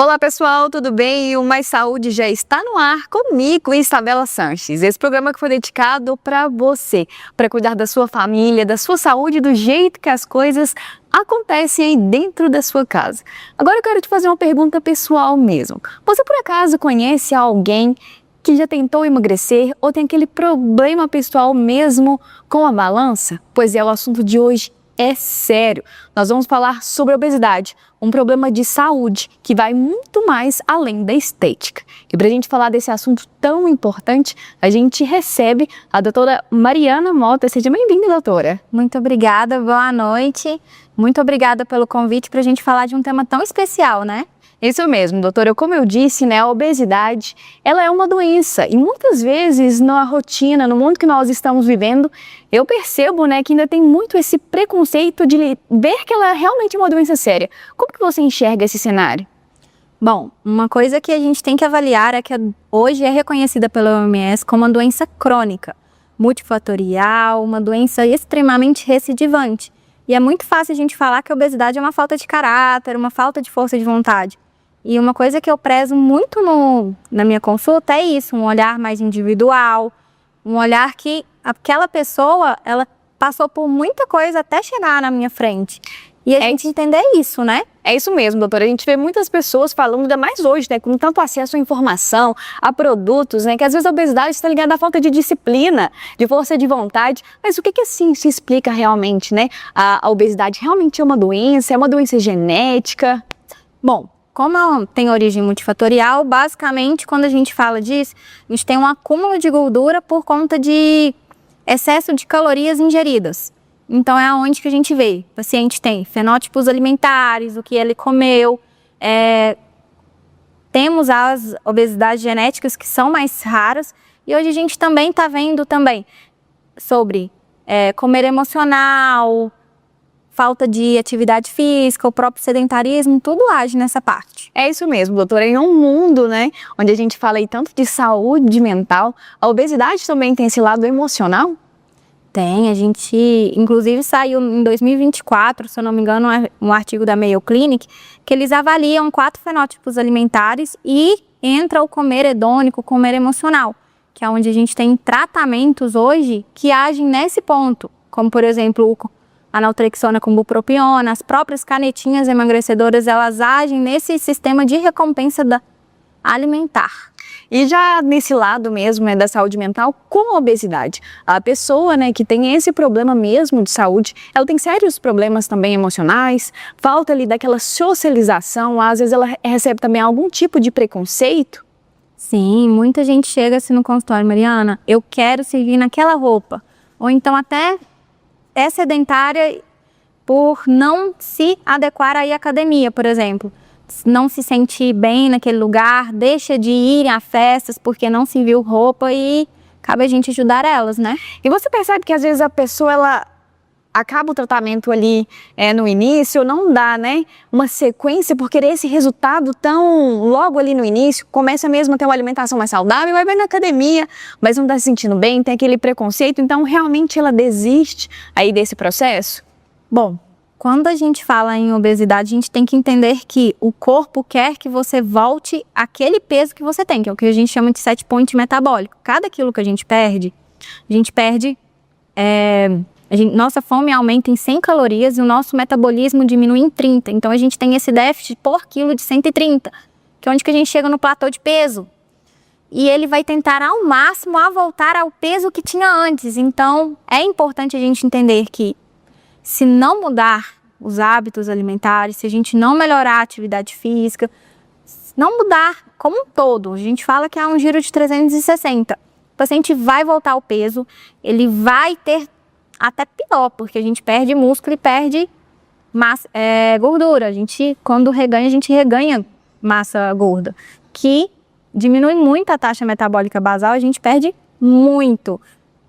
Olá pessoal, tudo bem? O Mais Saúde já está no ar comigo, Isabela Sanches. Esse programa que foi dedicado para você, para cuidar da sua família, da sua saúde, do jeito que as coisas acontecem aí dentro da sua casa. Agora eu quero te fazer uma pergunta pessoal mesmo. Você por acaso conhece alguém que já tentou emagrecer ou tem aquele problema pessoal mesmo com a balança? Pois é, o assunto de hoje é sério. Nós vamos falar sobre obesidade, um problema de saúde que vai muito mais além da estética. E para a gente falar desse assunto tão importante, a gente recebe a doutora Mariana Mota. Seja bem-vinda, doutora. Muito obrigada, boa noite. Muito obrigada pelo convite para a gente falar de um tema tão especial, né? Isso mesmo, doutora. Como eu disse, né, a obesidade, ela é uma doença e muitas vezes na rotina, no mundo que nós estamos vivendo, eu percebo, né, que ainda tem muito esse preconceito de ver que ela é realmente uma doença séria. Como que você enxerga esse cenário? Bom, uma coisa que a gente tem que avaliar é que hoje é reconhecida pela OMS como uma doença crônica, multifatorial, uma doença extremamente recidivante. E é muito fácil a gente falar que a obesidade é uma falta de caráter, uma falta de força de vontade. E uma coisa que eu prezo muito na minha consulta é isso, um olhar mais individual, um olhar que aquela pessoa, ela passou por muita coisa até chegar na minha frente. E a gente entender isso, né? É isso mesmo, doutora. A gente vê muitas pessoas falando, ainda mais hoje, né, com tanto acesso à informação, a produtos, né, que às vezes a obesidade está ligada à falta de disciplina, de força de vontade. Mas o que assim se explica realmente, né? A obesidade realmente é uma doença genética? Bom, como tem origem multifatorial, basicamente, quando a gente fala disso, a gente tem um acúmulo de gordura por conta de excesso de calorias ingeridas. Então, é onde que a gente vê. O paciente tem fenótipos alimentares, o que ele comeu. Temos as obesidades genéticas que são mais raras. E hoje a gente também está vendo sobre comer emocional, falta de atividade física, o próprio sedentarismo, tudo age nessa parte. É isso mesmo, doutora. Em um mundo, né, onde a gente fala aí tanto de saúde mental, a obesidade também tem esse lado emocional? Tem, a gente, inclusive saiu em 2024, se eu não me engano, um artigo da Mayo Clinic, que eles avaliam 4 fenótipos alimentares e entra o comer hedônico, o comer emocional, que é onde a gente tem tratamentos hoje que agem nesse ponto, como por exemplo a naltrexona com bupropiona, as próprias canetinhas emagrecedoras, elas agem nesse sistema de recompensa alimentar. E já nesse lado mesmo, né, da saúde mental, com a obesidade, a pessoa, né, que tem esse problema mesmo de saúde, ela tem sérios problemas também emocionais, falta ali daquela socialização, às vezes ela recebe também algum tipo de preconceito? Sim, muita gente chega assim no consultório, Mariana, eu quero servir naquela roupa, ou então até é sedentária por não se adequar à academia, por exemplo. Não se sente bem naquele lugar, deixa de ir a festas porque não se viu roupa e cabe a gente ajudar elas, né? E você percebe que às vezes a pessoa, ela acaba o tratamento ali no início, não dá, né, uma sequência por querer esse resultado tão logo ali no início, começa mesmo a ter uma alimentação mais saudável, vai na academia, mas não está se sentindo bem, tem aquele preconceito, então realmente ela desiste aí desse processo? Bom, quando a gente fala em obesidade, a gente tem que entender que o corpo quer que você volte àquele peso que você tem, que é o que a gente chama de set point metabólico. Cada quilo que a gente perde, nossa fome aumenta em 100 calorias e o nosso metabolismo diminui em 30. Então, a gente tem esse déficit por quilo de 130, que é onde que a gente chega no platô de peso. E ele vai tentar ao máximo a voltar ao peso que tinha antes. Então, é importante a gente entender que se não mudar os hábitos alimentares, se a gente não melhorar a atividade física, não mudar como um todo, a gente fala que é um giro de 360. O paciente vai voltar ao peso, ele vai ter até pior, porque a gente perde músculo e perde gordura. Quando reganha, a gente reganha massa gorda, que diminui muito a taxa metabólica basal, a gente perde muito.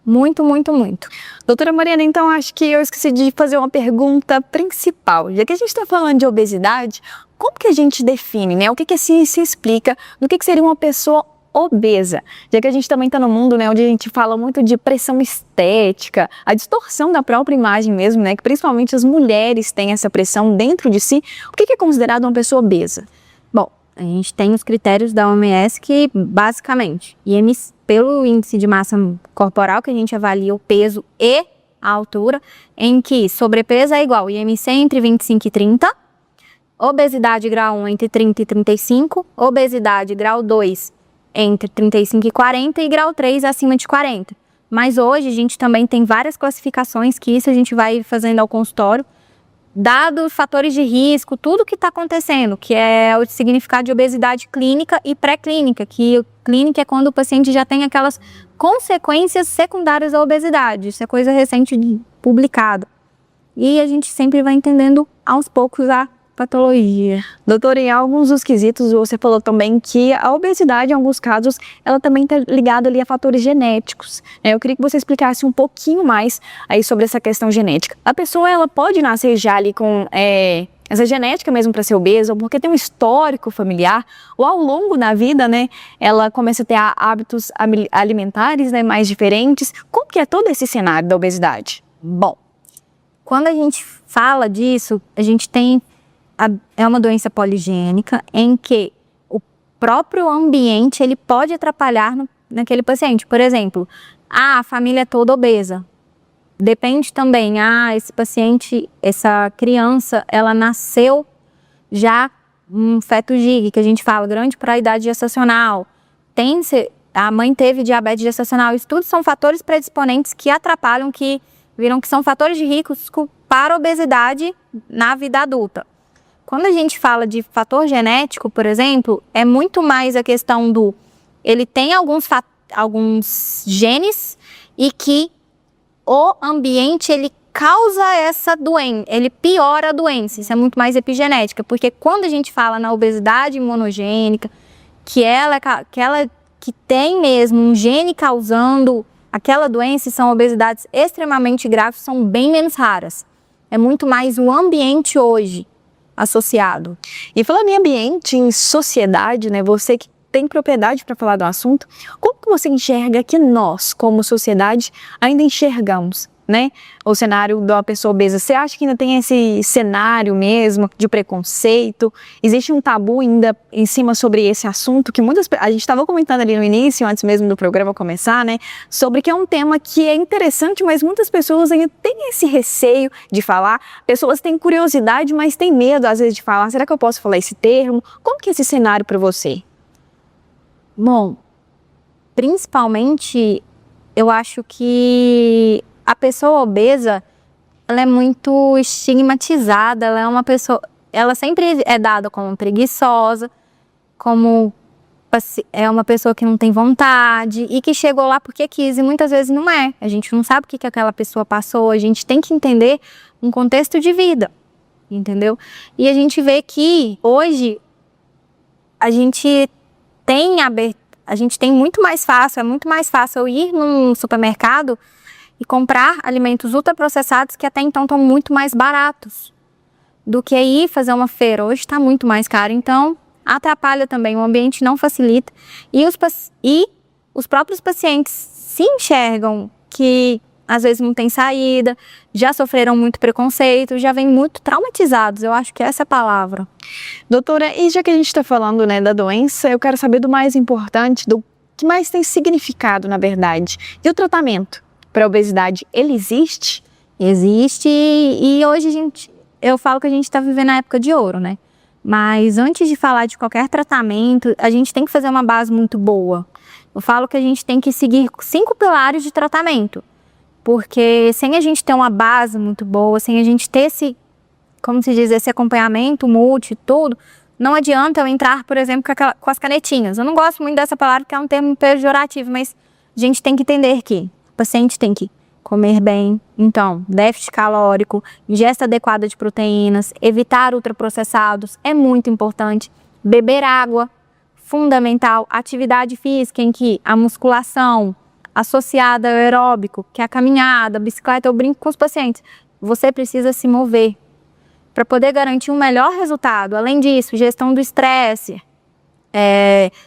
Muito, muito, muito. Doutora Mariana, então acho que eu esqueci de fazer uma pergunta principal. Já que a gente está falando de obesidade, como que a gente define, né? O que a ciência explica do que seria uma pessoa obesa? Já que a gente também está no mundo, né, onde a gente fala muito de pressão estética, a distorção da própria imagem mesmo, né? Que principalmente as mulheres têm essa pressão dentro de si. O que é considerado uma pessoa obesa? Bom, A gente tem os critérios da OMS que, basicamente, pelo índice de massa corporal, que a gente avalia o peso e a altura, em que sobrepeso é igual IMC entre 25 e 30, obesidade grau 1 entre 30 e 35, obesidade grau 2 entre 35 e 40 e grau 3 acima de 40. Mas hoje a gente também tem várias classificações, que isso a gente vai fazendo ao consultório, dados fatores de risco, tudo que está acontecendo, que é o significado de obesidade clínica e pré-clínica, que clínica é quando o paciente já tem aquelas consequências secundárias da obesidade. Isso é coisa recente publicada. E a gente sempre vai entendendo aos poucos a patologia. Doutora, em alguns dos quesitos, você falou também que a obesidade, em alguns casos, ela também está ligada ali a fatores genéticos, né? Eu queria que você explicasse um pouquinho mais aí sobre essa questão genética. A pessoa, ela pode nascer já ali com essa genética mesmo para ser obesa, ou porque tem um histórico familiar, ou ao longo da vida, né, ela começa a ter hábitos alimentares, né, mais diferentes. Como que é todo esse cenário da obesidade? Bom, quando a gente fala disso, a gente tem é uma doença poligênica em que o próprio ambiente ele pode atrapalhar naquele paciente. Por exemplo, a família é toda obesa. Depende também, esse paciente, essa criança, ela nasceu já um feto GIG, que a gente fala, grande para a idade gestacional. A mãe teve diabetes gestacional. Isso tudo são fatores predisponentes que atrapalham, que viram que são fatores de risco para a obesidade na vida adulta. Quando a gente fala de fator genético, por exemplo, é muito mais a questão ele tem alguns genes e que o ambiente ele causa essa doença, ele piora a doença. Isso é muito mais epigenética, porque quando a gente fala na obesidade monogênica, que que tem mesmo um gene causando aquela doença, são obesidades extremamente graves, são bem menos raras. É muito mais o ambiente hoje associado. E falando em ambiente, em sociedade, né, você que tem propriedade para falar do assunto, como que você enxerga que nós, como sociedade, ainda enxergamos, né, o cenário da pessoa obesa? Você acha que ainda tem esse cenário mesmo de preconceito? Existe um tabu ainda em cima sobre esse assunto que a gente estava comentando ali no início, antes mesmo do programa começar, né, sobre que é um tema que é interessante, mas muitas pessoas ainda têm esse receio de falar. Pessoas têm curiosidade, mas têm medo às vezes de falar. Será que eu posso falar esse termo? Como que é esse cenário para você? Bom, principalmente eu acho que a pessoa obesa, ela é muito estigmatizada, ela é uma pessoa, ela sempre é dada como preguiçosa, como é uma pessoa que não tem vontade e que chegou lá porque quis, e muitas vezes não é. A gente não sabe o que aquela pessoa passou, a gente tem que entender um contexto de vida, entendeu? E a gente vê que hoje a gente tem muito mais fácil, é muito mais fácil eu ir num supermercado e comprar alimentos ultraprocessados que até então estão muito mais baratos do que ir fazer uma feira. Hoje está muito mais caro, então atrapalha também, o ambiente não facilita. E os próprios pacientes se enxergam que às vezes não tem saída, já sofreram muito preconceito, já vêm muito traumatizados, eu acho que essa é a palavra. Doutora, e já que a gente está falando, né, da doença, eu quero saber do mais importante, do que mais tem significado, na verdade. E o tratamento para a obesidade, ele existe? Existe, e hoje eu falo que a gente está vivendo a época de ouro, né? Mas antes de falar de qualquer tratamento, a gente tem que fazer uma base muito boa. Eu falo que a gente tem que seguir 5 pilares de tratamento. Porque sem a gente ter uma base muito boa, sem a gente ter esse acompanhamento multi, tudo, não adianta eu entrar, por exemplo, com as canetinhas. Eu não gosto muito dessa palavra porque é um termo pejorativo, mas a gente tem que entender que o paciente tem que comer bem, então, déficit calórico, ingesta adequada de proteínas, evitar ultraprocessados, é muito importante. Beber água, fundamental. Atividade física em que a musculação associada ao aeróbico, que é a caminhada, a bicicleta, eu brinco com os pacientes. Você precisa se mover para poder garantir um melhor resultado. Além disso, gestão do estresse,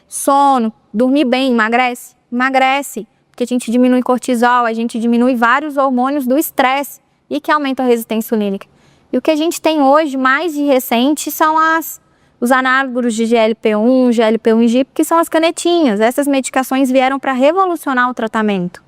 sono, dormir bem, emagrece, porque a gente diminui cortisol, a gente diminui vários hormônios do estresse e que aumenta a resistência insulínica. E o que a gente tem hoje, mais de recente, são os análogos de GLP-1, GLP-1 GIP, que são as canetinhas. Essas medicações vieram para revolucionar o tratamento.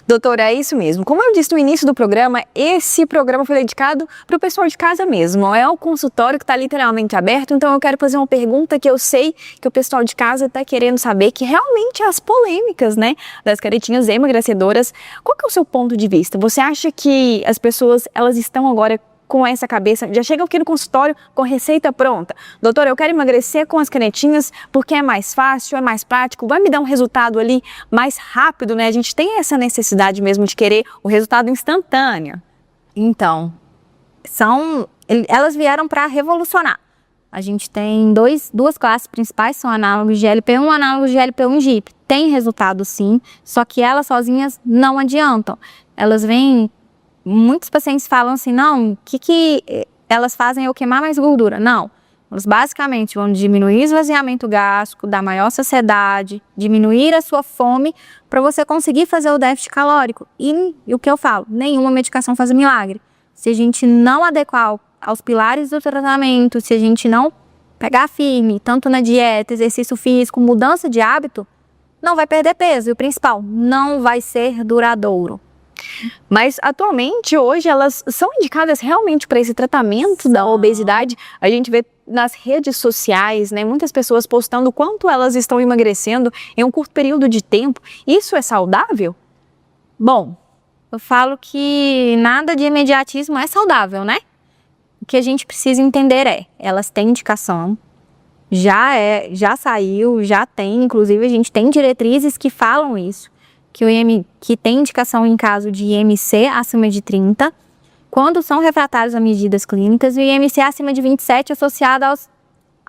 Doutora, é isso mesmo. Como eu disse no início do programa, esse programa foi dedicado para o pessoal de casa mesmo. É o consultório que está literalmente aberto, então eu quero fazer uma pergunta que eu sei que o pessoal de casa está querendo saber, que realmente as polêmicas, né, das canetinhas emagrecedoras. Qual que é o seu ponto de vista? Você acha que as pessoas, elas estão agora com essa cabeça, já chegam aqui no consultório com receita pronta? Doutora, eu quero emagrecer com as canetinhas porque é mais fácil, é mais prático, vai me dar um resultado ali mais rápido, né? A gente tem essa necessidade mesmo de querer o resultado instantâneo. Então, elas vieram para revolucionar. A gente tem duas classes principais, são análogos de GLP-1 e análogos de GLP-1 GIP. Tem resultado sim, só que elas sozinhas não adiantam. Elas vêm... Muitos pacientes falam assim, não, o que elas fazem é eu queimar mais gordura. Não, elas basicamente vão diminuir o esvaziamento gástrico, dar maior saciedade, diminuir a sua fome para você conseguir fazer o déficit calórico. E o que eu falo, nenhuma medicação faz milagre. Se a gente não adequar aos pilares do tratamento, se a gente não pegar firme, tanto na dieta, exercício físico, mudança de hábito, não vai perder peso. E o principal, não vai ser duradouro. Mas atualmente, hoje, elas são indicadas realmente para esse tratamento da obesidade. A gente vê nas redes sociais, né, muitas pessoas postando quanto elas estão emagrecendo em um curto período de tempo. Isso é saudável? Bom, eu falo que nada de imediatismo é saudável, né? O que a gente precisa entender elas têm indicação, já saiu, já tem, inclusive a gente tem diretrizes que falam isso. Que tem indicação em caso de IMC acima de 30, quando são refratários a medidas clínicas, e o IMC acima de 27 associado a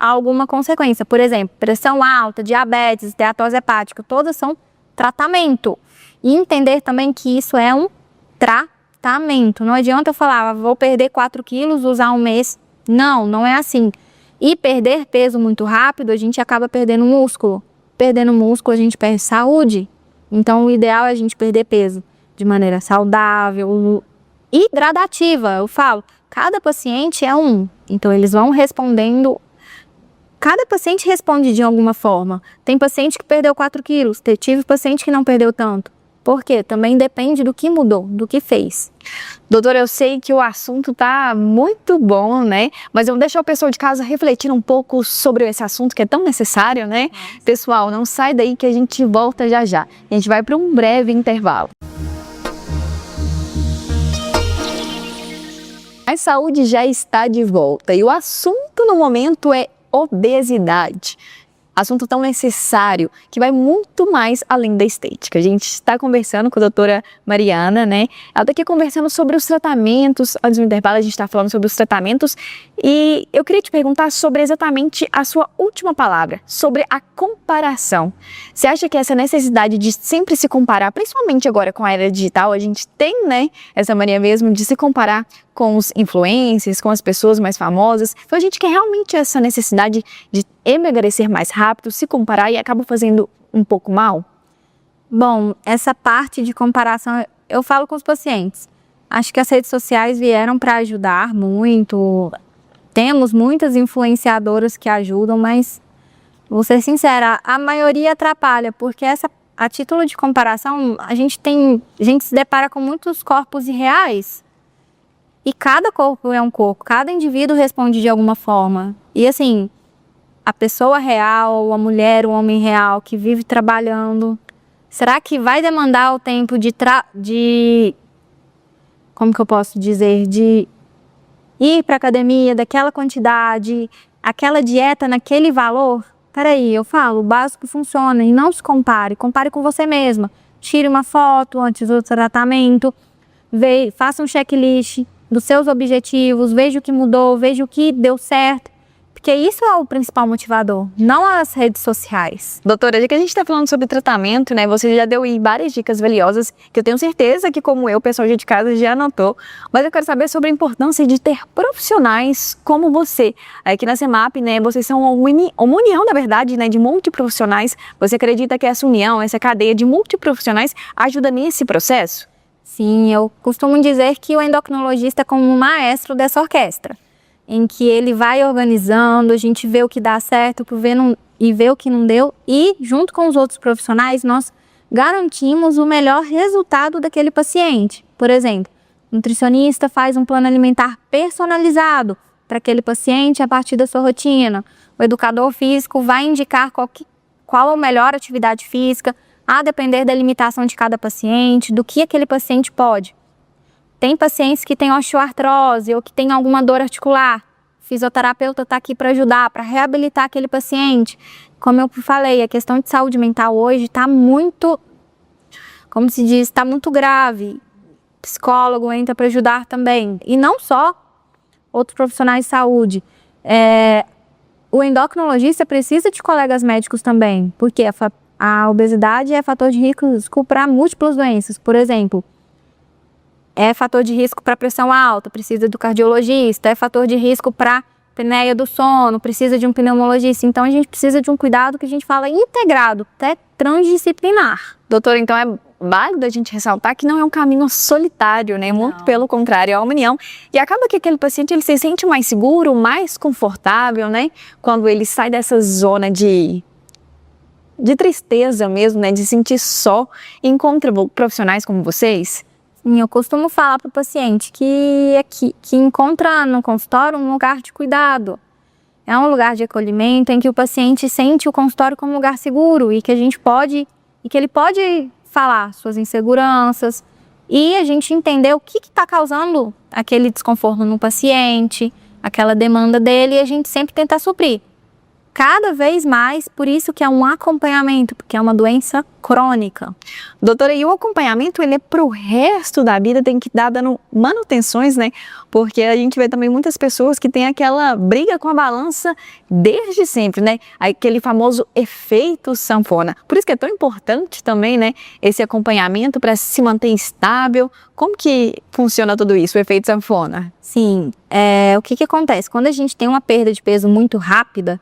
alguma consequência. Por exemplo, pressão alta, diabetes, esteatose hepática, todas são tratamento. E entender também que isso é um tratamento. Não adianta eu falar, vou perder 4 quilos, usar um mês. Não, não é assim. E perder peso muito rápido, a gente acaba perdendo músculo. Perdendo músculo, a gente perde saúde. Então, o ideal é a gente perder peso de maneira saudável e gradativa. Eu falo, cada paciente é um. Então, eles vão respondendo. Cada paciente responde de alguma forma. Tem paciente que perdeu 4 quilos, tive paciente que não perdeu tanto. Por quê? Também depende do que mudou, do que fez. Doutora, eu sei que o assunto tá muito bom, né? Mas eu vou deixar o pessoal de casa refletir um pouco sobre esse assunto que é tão necessário, né? Nossa. Pessoal, não sai daí que a gente volta já já. A gente vai para um breve intervalo. A saúde já está de volta e o assunto no momento é obesidade. Assunto tão necessário que vai muito mais além da estética. A gente está conversando com a doutora Mariana, né? Ela está aqui conversando sobre os tratamentos. Antes do intervalo, a gente está falando sobre os tratamentos. E eu queria te perguntar sobre exatamente a sua última palavra, sobre a comparação. Você acha que essa necessidade de sempre se comparar, principalmente agora com a era digital, a gente tem, né, essa mania mesmo de se comparar com os influencers, com as pessoas mais famosas. Então a gente quer realmente essa necessidade de emagrecer mais rápido, se comparar e acaba fazendo um pouco mal? Bom, essa parte de comparação eu falo com os pacientes. Acho que as redes sociais vieram para ajudar muito. Temos muitas influenciadoras que ajudam, mas vou ser sincera, a maioria atrapalha, porque a título de comparação, a gente se depara com muitos corpos irreais. E cada corpo é um corpo, cada indivíduo responde de alguma forma. E assim, a pessoa real, a mulher, o homem real que vive trabalhando, será que vai demandar o tempo como que eu posso dizer, de ir para a academia daquela quantidade, aquela dieta naquele valor? Peraí, eu falo, o básico funciona e não se compare, compare com você mesma. Tire uma foto antes do tratamento, faça um checklist dos seus objetivos, veja o que mudou, veja o que deu certo, porque isso é o principal motivador, não as redes sociais. Doutora, já que a gente está falando sobre tratamento, né, você já deu aí várias dicas valiosas, que eu tenho certeza que, como eu, o pessoal de casa já anotou, mas eu quero saber sobre a importância de ter profissionais como você. Aqui na CEMAP, né, vocês são uma união, na verdade, né, de multiprofissionais. Você acredita que essa união, essa cadeia de multiprofissionais ajuda nesse processo? Sim, eu costumo dizer que o endocrinologista é como um maestro dessa orquestra. em que ele vai organizando, a gente vê o que dá certo e vê o que não deu, e junto com os outros profissionais nós garantimos o melhor resultado daquele paciente. Por exemplo, o nutricionista faz um plano alimentar personalizado para aquele paciente a partir da sua rotina. O educador físico vai indicar qual a melhor atividade física, a depender da limitação de cada paciente, do que aquele paciente pode. Tem pacientes que têm osteoartrose ou que têm alguma dor articular. O fisioterapeuta está aqui para ajudar, para reabilitar aquele paciente. Como eu falei, a questão de saúde mental hoje está muito, como se diz, está muito grave. O psicólogo entra para ajudar também. E não só outros profissionais de saúde. O endocrinologista precisa de colegas médicos também, porque a obesidade é fator de risco para múltiplas doenças. Por exemplo, é fator de risco para pressão alta, precisa do cardiologista, é fator de risco para apneia do sono, precisa de um pneumologista. Então a gente precisa de um cuidado que a gente fala integrado, até transdisciplinar. Doutora, então é válido a gente ressaltar que não é um caminho solitário, né? Muito pelo contrário, é uma união. E acaba que aquele paciente ele se sente mais seguro, mais confortável, né? Quando ele sai dessa zona de tristeza mesmo, né? De sentir só, e encontra profissionais como vocês. Sim, eu costumo falar para o paciente que encontra no consultório um lugar de cuidado. É um lugar de acolhimento em que o paciente sente o consultório como um lugar seguro e que ele pode falar suas inseguranças e a gente entender o que está causando aquele desconforto no paciente, aquela demanda dele, e a gente sempre tenta suprir. Cada vez mais, por isso que é um acompanhamento, porque é uma doença crônica. Doutora, e o acompanhamento, ele é pro resto da vida, tem que dar dando manutenções, né? Porque a gente vê também muitas pessoas que têm aquela briga com a balança desde sempre, né? Aquele famoso efeito sanfona. Por isso que é tão importante também, né? Esse acompanhamento para se manter estável. Como que funciona tudo isso, o efeito sanfona? Sim, o que acontece? Quando a gente tem uma perda de peso muito rápida,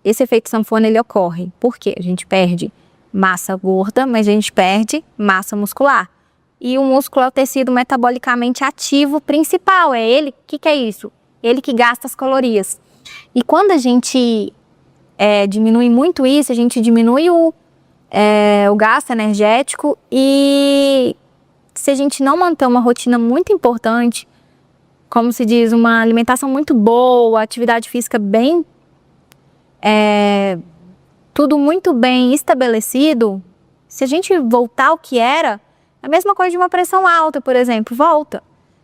esse efeito sanfona ele ocorre. Por quê? A gente perde massa gorda, mas a gente perde massa muscular. E o músculo é o tecido metabolicamente ativo principal. É ele, o que é isso? Ele que gasta as calorias. E quando a gente diminui muito isso, a gente diminui o gasto energético, e se a gente não manter uma rotina muito importante, como se diz, uma alimentação muito boa, atividade física bem tudo muito bem estabelecido, se a gente voltar ao que era, a mesma coisa de uma pressão alta, por exemplo, volta.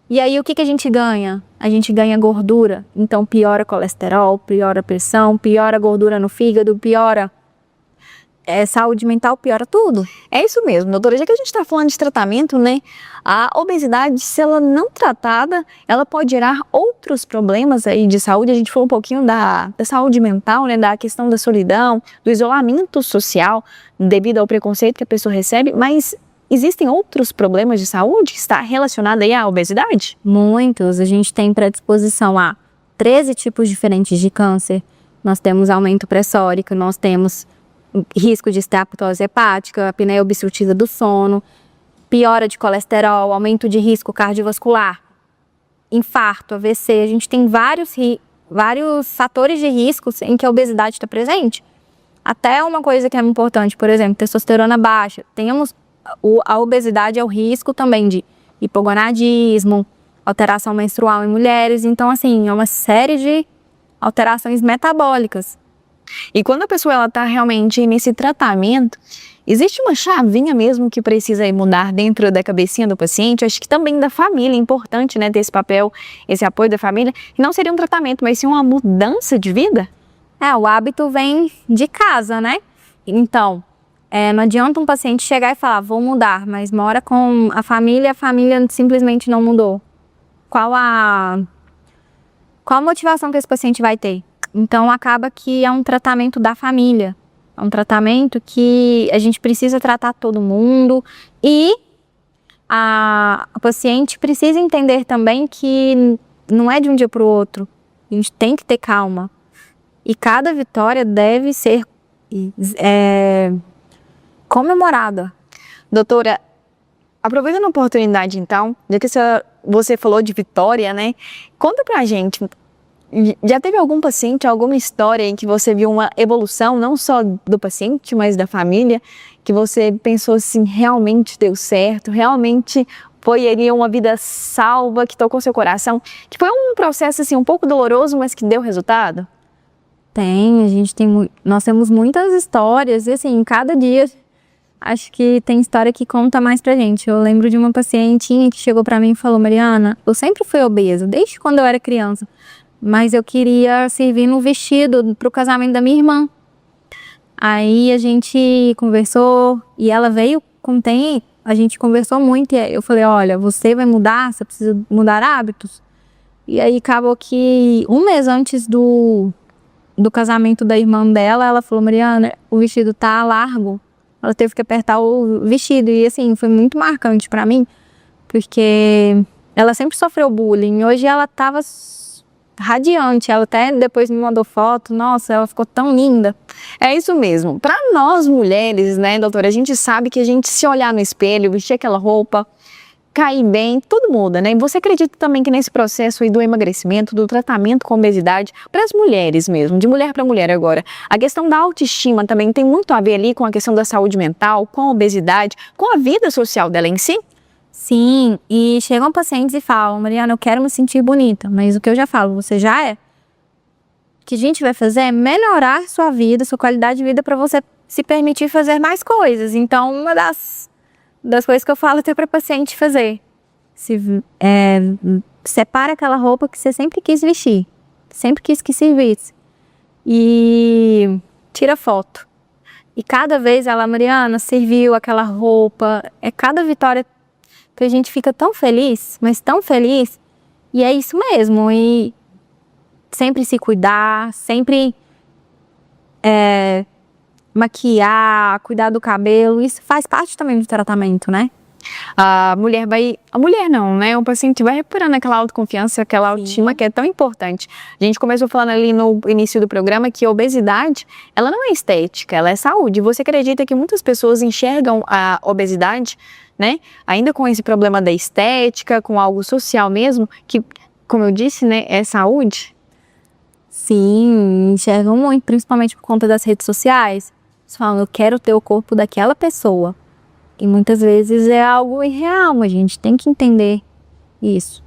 E aí o que a gente ganha? A gente ganha gordura, então piora colesterol, piora a pressão, piora a gordura no fígado, piora saúde mental, piora tudo. É isso mesmo, doutora. Já que a gente está falando de tratamento, né? A obesidade, se ela não tratada, ela pode gerar outros problemas aí de saúde. A gente falou um pouquinho da saúde mental, né? Da questão da solidão, do isolamento social devido ao preconceito que a pessoa recebe, mas existem outros problemas de saúde que está relacionado aí à obesidade? Muitos. A gente tem predisposição a 13 tipos diferentes de câncer. Nós temos aumento pressórico, nós temos risco de esteatose hepática, apneia obstrutiva do sono, piora de colesterol, aumento de risco cardiovascular, infarto, AVC. A gente tem vários fatores de riscos em que a obesidade está presente. Até uma coisa que é importante, por exemplo, testosterona baixa. A obesidade é o risco também de hipogonadismo, alteração menstrual em mulheres. Então, assim, é uma série de alterações metabólicas. E quando a pessoa está realmente nesse tratamento, existe uma chavinha mesmo que precisa mudar dentro da cabecinha do paciente? Eu acho que também da família é importante, né, ter esse papel, esse apoio da família. E não seria um tratamento, mas sim uma mudança de vida? O hábito vem de casa, né? Então, não adianta um paciente chegar e falar, vou mudar, mas mora com a família simplesmente não mudou. Qual a motivação que esse paciente vai ter? Então, acaba que é um tratamento da família. É um tratamento que a gente precisa tratar todo mundo. E a paciente precisa entender também que não é de um dia para o outro. A gente tem que ter calma. E cada vitória deve ser comemorada. Doutora, aproveitando a oportunidade então, já que você falou de vitória, né? Conta pra gente. Já teve algum paciente, alguma história em que você viu uma evolução, não só do paciente, mas da família, que você pensou assim, realmente deu certo, realmente foi ali uma vida salva, que tocou seu coração, que foi um processo assim um pouco doloroso, mas que deu resultado? Nós temos muitas histórias, e assim, cada dia acho que tem história que conta mais pra gente. Eu lembro de uma pacientinha que chegou pra mim e falou: Mariana, eu sempre fui obesa, desde quando eu era criança, mas eu queria servir no vestido pro casamento da minha irmã. Aí a gente conversou e ela veio com o tempo, a gente conversou muito e eu falei: olha, você vai mudar, você precisa mudar hábitos. E aí acabou que um mês antes do casamento da irmã dela, ela falou: Mariana, o vestido tá largo. Ela teve que apertar o vestido e assim, foi muito marcante pra mim, porque ela sempre sofreu bullying. Hoje ela tava radiante, ela até depois me mandou foto, nossa, ela ficou tão linda. É isso mesmo. Para nós mulheres, né, doutora, a gente sabe que a gente se olhar no espelho, vestir aquela roupa, cair bem, tudo muda, né? E você acredita também que nesse processo aí do emagrecimento, do tratamento com obesidade, para as mulheres mesmo, de mulher para mulher agora, a questão da autoestima também tem muito a ver ali com a questão da saúde mental, com a obesidade, com a vida social dela em si? Sim, e chegam pacientes e falam: Mariana, eu quero me sentir bonita, mas o que eu já falo, você já é. O que a gente vai fazer é melhorar sua vida, sua qualidade de vida, para você se permitir fazer mais coisas. Então, uma das coisas que eu falo até para paciente fazer: separa aquela roupa que você sempre quis vestir, sempre quis que se visse, e tira foto. E cada vez ela: Mariana, serviu aquela roupa. É cada vitória que a gente fica tão feliz, mas tão feliz. E é isso mesmo. E sempre se cuidar, sempre maquiar, cuidar do cabelo. Isso faz parte também do tratamento, né? A mulher não, né? O paciente vai recuperando aquela autoconfiança, aquela autoestima que é tão importante. A gente começou falando ali no início do programa que a obesidade, ela não é estética, ela é saúde. Você acredita que muitas pessoas enxergam a obesidade, né, ainda com esse problema da estética, com algo social mesmo, que, como eu disse, né, é saúde? Sim, enxergam muito, principalmente por conta das redes sociais. Eles falam: eu quero ter o corpo daquela pessoa. E muitas vezes é algo irreal, a gente tem que entender isso.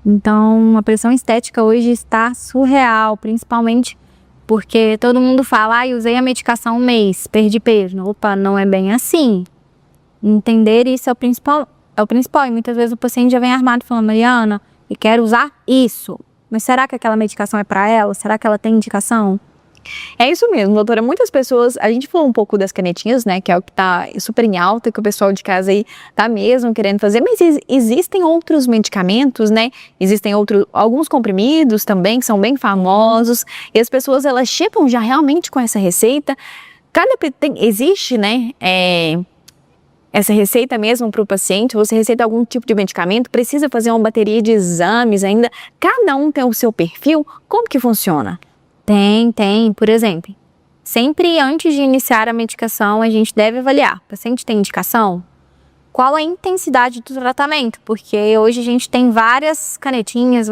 Então, a pressão estética hoje está surreal, principalmente porque todo mundo fala: usei a medicação um mês, perdi peso. Opa, não é bem assim. Entender isso é o principal. E muitas vezes o paciente já vem armado falando: Mariana, eu quero usar isso. Mas será que aquela medicação é para ela? Será que ela tem indicação? É isso mesmo, doutora. Muitas pessoas, a gente falou um pouco das canetinhas, né, que é o que tá super em alta, que o pessoal de casa aí tá mesmo querendo fazer, mas existem outros medicamentos, né, existem alguns comprimidos também, que são bem famosos, e as pessoas, elas chegam já realmente com essa receita. Existe, né, essa receita mesmo para o paciente, você receita algum tipo de medicamento, precisa fazer uma bateria de exames ainda, cada um tem o seu perfil, como que funciona? Tem. Por exemplo, sempre antes de iniciar a medicação, a gente deve avaliar: o paciente tem indicação? Qual a intensidade do tratamento? Porque hoje a gente tem várias canetinhas,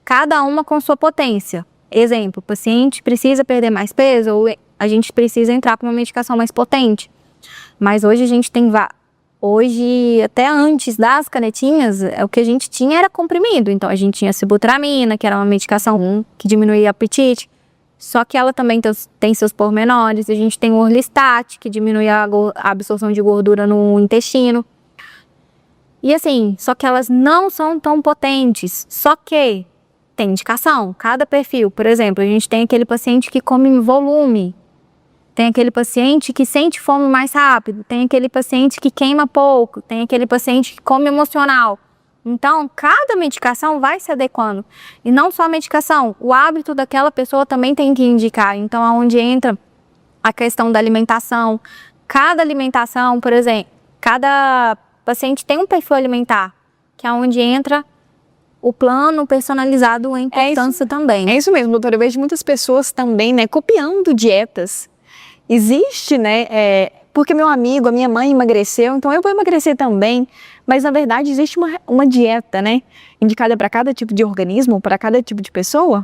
cada uma com sua potência. Exemplo, o paciente precisa perder mais peso ou a gente precisa entrar com uma medicação mais potente. Mas hoje a gente tem Hoje, até antes das canetinhas, o que a gente tinha era comprimido. Então, a gente tinha sibutramina, que era uma medicação que diminuía o apetite. Só que ela também tem seus pormenores. A gente tem o Orlistat, que diminui a absorção de gordura no intestino. E assim, só que elas não são tão potentes. Só que tem indicação. Cada perfil, por exemplo, a gente tem aquele paciente que come em volume. Tem aquele paciente que sente fome mais rápido, tem aquele paciente que queima pouco, tem aquele paciente que come emocional. Então, cada medicação vai se adequando. E não só a medicação, o hábito daquela pessoa também tem que indicar. Então, aonde entra a questão da alimentação. Cada alimentação, por exemplo, cada paciente tem um perfil alimentar, que é onde entra o plano personalizado, a importância também. É isso mesmo, doutora. Eu vejo muitas pessoas também, né, copiando dietas. Existe, né, porque meu amigo, a minha mãe emagreceu, então eu vou emagrecer também. Mas, na verdade, existe uma dieta, né, indicada para cada tipo de organismo, para cada tipo de pessoa?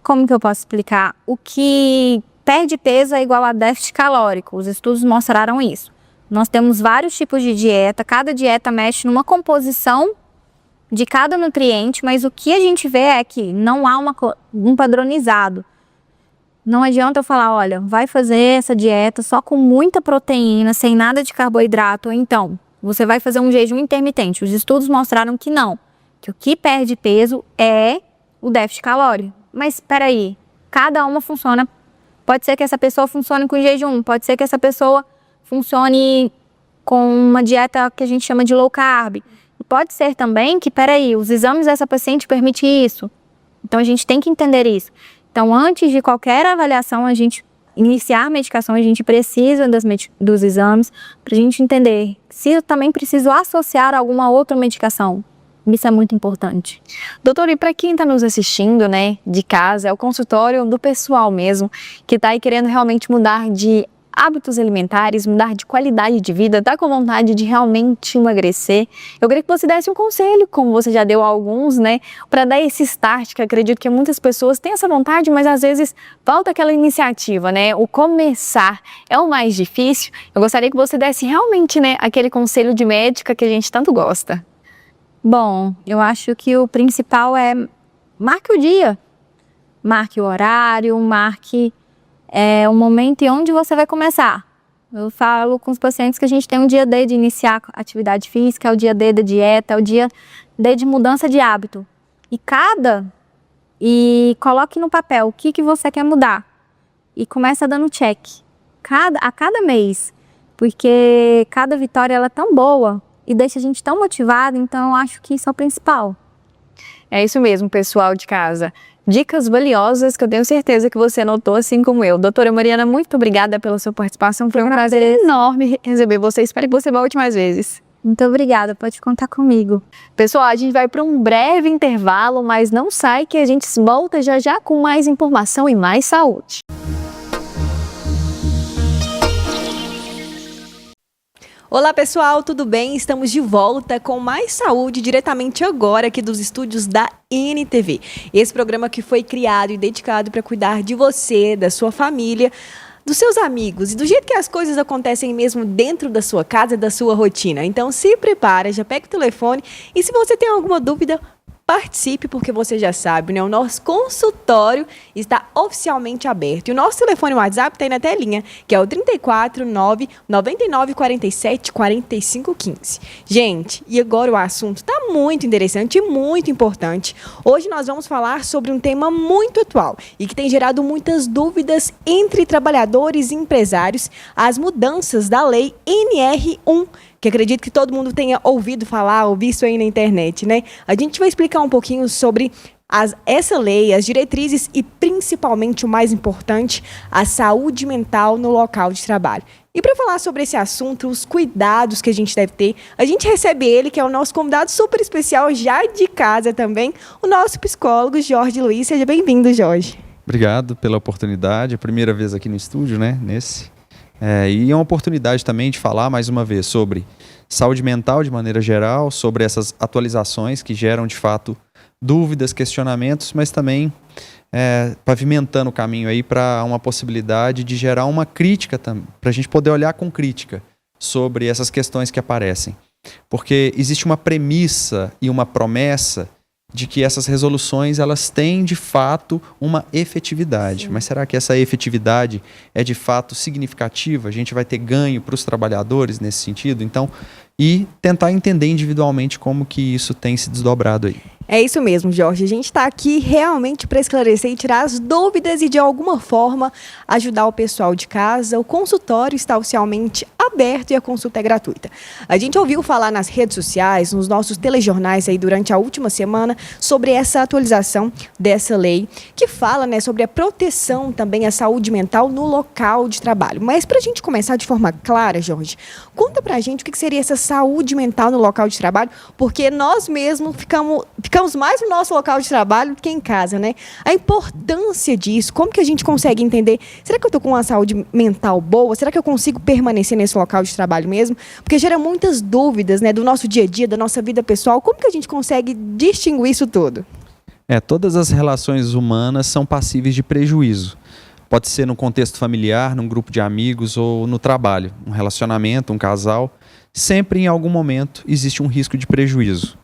Como que eu posso explicar? O que perde peso é igual a déficit calórico. Os estudos mostraram isso. Nós temos vários tipos de dieta, cada dieta mexe numa composição de cada nutriente, mas o que a gente vê é que não há um padronizado. Não adianta eu falar, olha, vai fazer essa dieta só com muita proteína, sem nada de carboidrato, ou então você vai fazer um jejum intermitente. Os estudos mostraram que não, que o que perde peso é o déficit calórico. Mas espera aí, cada uma funciona. Pode ser que essa pessoa funcione com jejum, pode ser que essa pessoa funcione com uma dieta que a gente chama de low carb. E pode ser também que, espera aí, os exames dessa paciente permitem isso. Então a gente tem que entender isso. Então antes de qualquer avaliação, a gente iniciar a medicação, a gente precisa dos exames para a gente entender se eu também preciso associar alguma outra medicação. Isso é muito importante. Doutor, e para quem está nos assistindo, né, de casa, é o consultório do pessoal mesmo, que está aí querendo realmente mudar de hábitos alimentares, mudar de qualidade de vida, está com vontade de realmente emagrecer. Eu queria que você desse um conselho, como você já deu alguns, né, para dar esse start, que acredito que muitas pessoas têm essa vontade, mas às vezes falta aquela iniciativa, né? O começar é o mais difícil. Eu gostaria que você desse realmente, né, aquele conselho de médica que a gente tanto gosta. Bom, eu acho que o principal é marque o dia, marque o horário, marque o momento e onde você vai começar. Eu falo com os pacientes que a gente tem um dia D de iniciar a atividade física, é o dia D da dieta, é o dia D de mudança de hábito. E coloque no papel o que você quer mudar e começa dando check a cada mês, porque cada vitória ela é tão boa e deixa a gente tão motivado, então eu acho que isso é o principal. É isso mesmo, pessoal de casa. Dicas valiosas que eu tenho certeza que você anotou, assim como eu. Doutora Mariana, muito obrigada pela sua participação. Foi um prazer enorme receber você. Espero que você volte mais vezes. Muito obrigada, pode contar comigo. Pessoal, a gente vai para um breve intervalo, mas não sai que a gente volta já já com mais informação e mais saúde. Olá pessoal, tudo bem? Estamos de volta com mais saúde diretamente agora aqui dos estúdios da NTV. Esse programa que foi criado e dedicado para cuidar de você, da sua família, dos seus amigos e do jeito que as coisas acontecem mesmo dentro da sua casa, da sua rotina. Então se prepara, já pega o telefone e se você tem alguma dúvida, participe, porque você já sabe, né? O nosso consultório está oficialmente aberto. E o nosso telefone WhatsApp está aí na telinha, que é o 349 9947 4515. Gente, e agora o assunto está muito interessante e muito importante. Hoje nós vamos falar sobre um tema muito atual e que tem gerado muitas dúvidas entre trabalhadores e empresários, as mudanças da lei NR1, que acredito que todo mundo tenha ouvido falar ou visto aí na internet, né? A gente vai explicar um pouquinho sobre essa lei, as diretrizes e, principalmente, o mais importante, a saúde mental no local de trabalho. E para falar sobre esse assunto, os cuidados que a gente deve ter, a gente recebe ele, que é o nosso convidado super especial, já de casa também, o nosso psicólogo, Jorge Luiz. Seja bem-vindo, Jorge. Obrigado pela oportunidade, a primeira vez aqui no estúdio, né, e é uma oportunidade também de falar mais uma vez sobre saúde mental de maneira geral, sobre essas atualizações que geram de fato dúvidas, questionamentos, mas também pavimentando o caminho aí para uma possibilidade de gerar uma crítica também, para a gente poder olhar com crítica sobre essas questões que aparecem. Porque existe uma premissa e uma promessa de que essas resoluções elas têm de fato uma efetividade. Sim. Mas será que essa efetividade é de fato significativa? A gente vai ter ganho para os trabalhadores nesse sentido? Então, e tentar entender individualmente como que isso tem se desdobrado aí. É isso mesmo, Jorge. A gente está aqui realmente para esclarecer e tirar as dúvidas e, de alguma forma, ajudar o pessoal de casa. O consultório está oficialmente aberto e a consulta é gratuita. A gente ouviu falar nas redes sociais, nos nossos telejornais aí durante a última semana, sobre essa atualização dessa lei, que fala, né, sobre a proteção também à saúde mental no local de trabalho. Mas para a gente começar de forma clara, Jorge, conta para a gente o que seria essa saúde mental no local de trabalho, porque nós mesmos ficamos mais no nosso local de trabalho do que em casa, né? A importância disso, como que a gente consegue entender? Será que eu estou com uma saúde mental boa? Será que eu consigo permanecer nesse local de trabalho mesmo? Porque gera muitas dúvidas, né, do nosso dia a dia, da nossa vida pessoal. Como que a gente consegue distinguir isso tudo? Todas as relações humanas são passíveis de prejuízo. Pode ser no contexto familiar, num grupo de amigos ou no trabalho, um relacionamento, um casal. Sempre em algum momento existe um risco de prejuízo.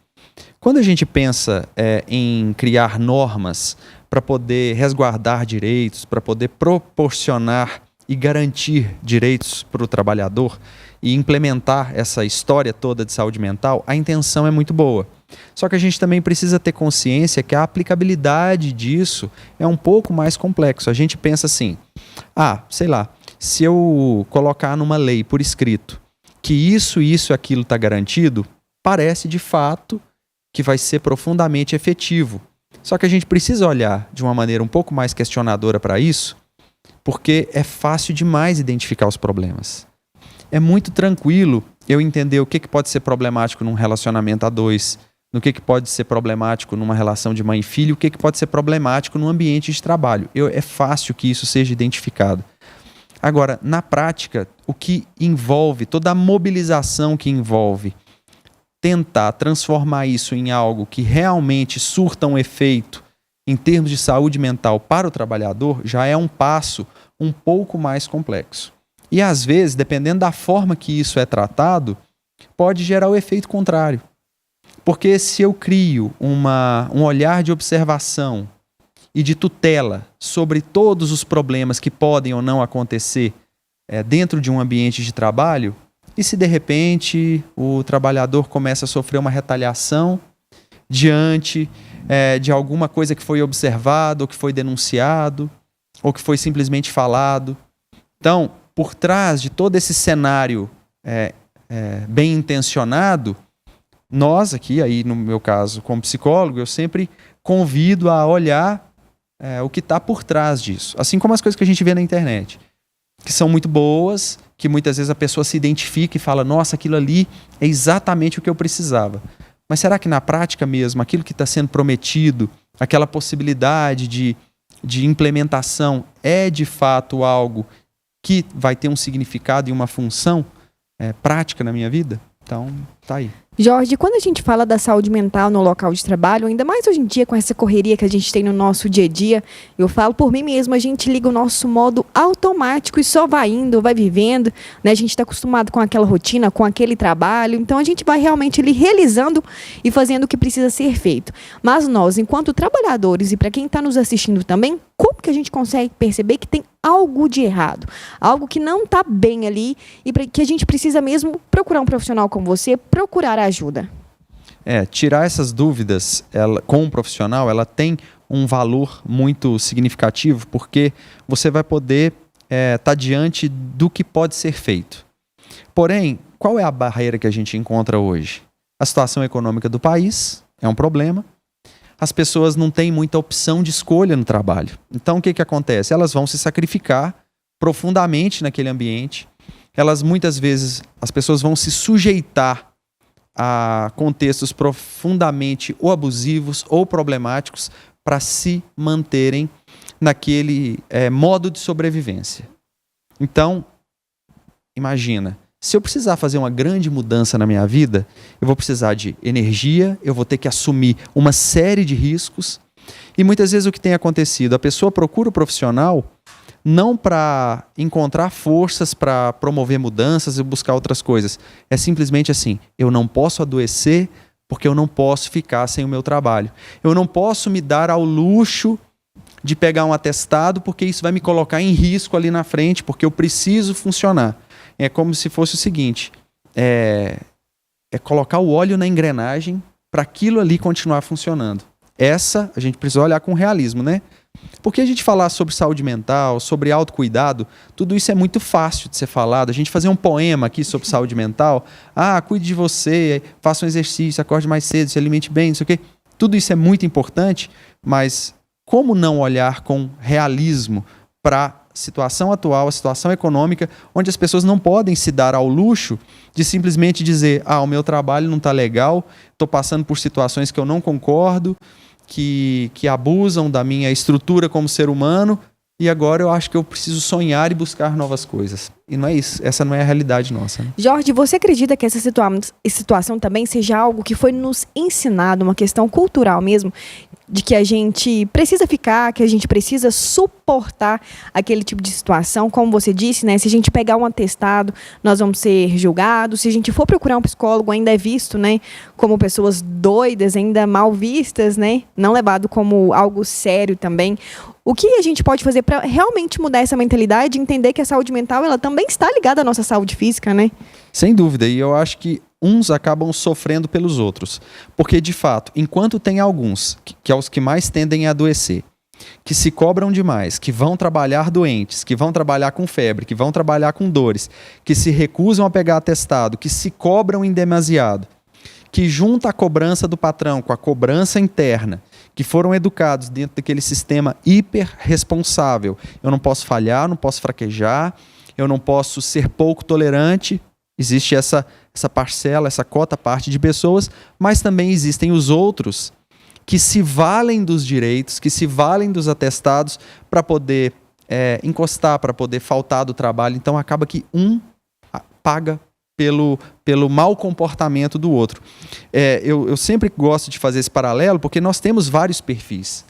Quando a gente pensa em criar normas para poder resguardar direitos, para poder proporcionar e garantir direitos para o trabalhador e implementar essa história toda de saúde mental, a intenção é muito boa. Só que a gente também precisa ter consciência que a aplicabilidade disso é um pouco mais complexo. A gente pensa assim, sei lá, se eu colocar numa lei por escrito que isso e aquilo está garantido, parece de fato que vai ser profundamente efetivo. Só que a gente precisa olhar de uma maneira um pouco mais questionadora para isso, porque é fácil demais identificar os problemas. É muito tranquilo eu entender o que pode ser problemático num relacionamento a dois, no que pode ser problemático numa relação de mãe e filho, o que pode ser problemático num ambiente de trabalho. É fácil que isso seja identificado. Agora, na prática, o que envolve, toda a mobilização que envolve tentar transformar isso em algo que realmente surta um efeito em termos de saúde mental para o trabalhador, já é um passo um pouco mais complexo. E às vezes, dependendo da forma que isso é tratado, pode gerar o efeito contrário. Porque se eu crio um olhar de observação e de tutela sobre todos os problemas que podem ou não acontecer dentro de um ambiente de trabalho, e se de repente o trabalhador começa a sofrer uma retaliação diante de alguma coisa que foi observado, ou que foi denunciado, ou que foi simplesmente falado. Então, por trás de todo esse cenário bem intencionado, nós aqui, aí no meu caso como psicólogo, eu sempre convido a olhar o que está por trás disso. Assim como as coisas que a gente vê na internet, que são muito boas, que muitas vezes a pessoa se identifica e fala, nossa, aquilo ali é exatamente o que eu precisava. Mas será que na prática mesmo, aquilo que está sendo prometido, aquela possibilidade de implementação é de fato algo que vai ter um significado e uma função prática na minha vida? Então, tá aí. Jorge, quando a gente fala da saúde mental no local de trabalho, ainda mais hoje em dia com essa correria que a gente tem no nosso dia a dia, eu falo por mim mesma, a gente liga o nosso modo automático e só vai indo, vai vivendo, né? A gente está acostumado com aquela rotina, com aquele trabalho, então a gente vai realmente ali realizando e fazendo o que precisa ser feito. Mas nós, enquanto trabalhadores e para quem está nos assistindo também, como que a gente consegue perceber que tem algo de errado, algo que não está bem ali e que a gente precisa mesmo procurar um profissional como você, procurar ajuda? Tirar essas dúvidas com um profissional, ela tem um valor muito significativo, porque você vai poder estar diante do que pode ser feito. Porém, qual é a barreira que a gente encontra hoje? A situação econômica do país é um problema. As pessoas não têm muita opção de escolha no trabalho. Então, o que acontece? Elas vão se sacrificar profundamente naquele ambiente. Muitas vezes, as pessoas vão se sujeitar a contextos profundamente ou abusivos ou problemáticos para se manterem naquele modo de sobrevivência. Então, imagina, se eu precisar fazer uma grande mudança na minha vida, eu vou precisar de energia, eu vou ter que assumir uma série de riscos. E muitas vezes o que tem acontecido, a pessoa procura o profissional não para encontrar forças para promover mudanças e buscar outras coisas. É simplesmente assim, eu não posso adoecer porque eu não posso ficar sem o meu trabalho. Eu não posso me dar ao luxo de pegar um atestado porque isso vai me colocar em risco ali na frente, porque eu preciso funcionar. É como se fosse o seguinte, é colocar o óleo na engrenagem para aquilo ali continuar funcionando. A gente precisa olhar com realismo, né? Porque a gente falar sobre saúde mental, sobre autocuidado, tudo isso é muito fácil de ser falado. A gente fazer um poema aqui sobre saúde mental, cuide de você, faça um exercício, acorde mais cedo, se alimente bem, não sei o quê. Tudo isso é muito importante, mas como não olhar com realismo para a situação atual, a situação econômica, onde as pessoas não podem se dar ao luxo de simplesmente dizer, o meu trabalho não está legal, estou passando por situações que eu não concordo, que abusam da minha estrutura como ser humano, e agora eu acho que eu preciso sonhar e buscar novas coisas. E não é isso, essa não é a realidade nossa. Né? Jorge, você acredita que essa situação também seja algo que foi nos ensinado, uma questão cultural mesmo, de que a gente precisa ficar, que a gente precisa suportar aquele tipo de situação, como você disse, né? Se a gente pegar um atestado, nós vamos ser julgados. Se a gente for procurar um psicólogo, ainda é visto, né, como pessoas doidas, ainda mal vistas, né? Não levado como algo sério também. O que a gente pode fazer para realmente mudar essa mentalidade e entender que a saúde mental ela também está ligada à nossa saúde física, né? Sem dúvida, e eu acho que uns acabam sofrendo pelos outros. Porque, de fato, enquanto tem alguns, que é os que mais tendem a adoecer, que se cobram demais, que vão trabalhar doentes, que vão trabalhar com febre, que vão trabalhar com dores, que se recusam a pegar atestado, que se cobram em demasiado, que junta a cobrança do patrão com a cobrança interna, que foram educados dentro daquele sistema hiperresponsável. Eu não posso falhar, não posso fraquejar, eu não posso ser pouco tolerante. Existe essa parcela, essa cota parte de pessoas, mas também existem os outros que se valem dos direitos, que se valem dos atestados para poder encostar, para poder faltar do trabalho. Então acaba que um paga pelo mau comportamento do outro. Eu sempre gosto de fazer esse paralelo porque nós temos vários perfis.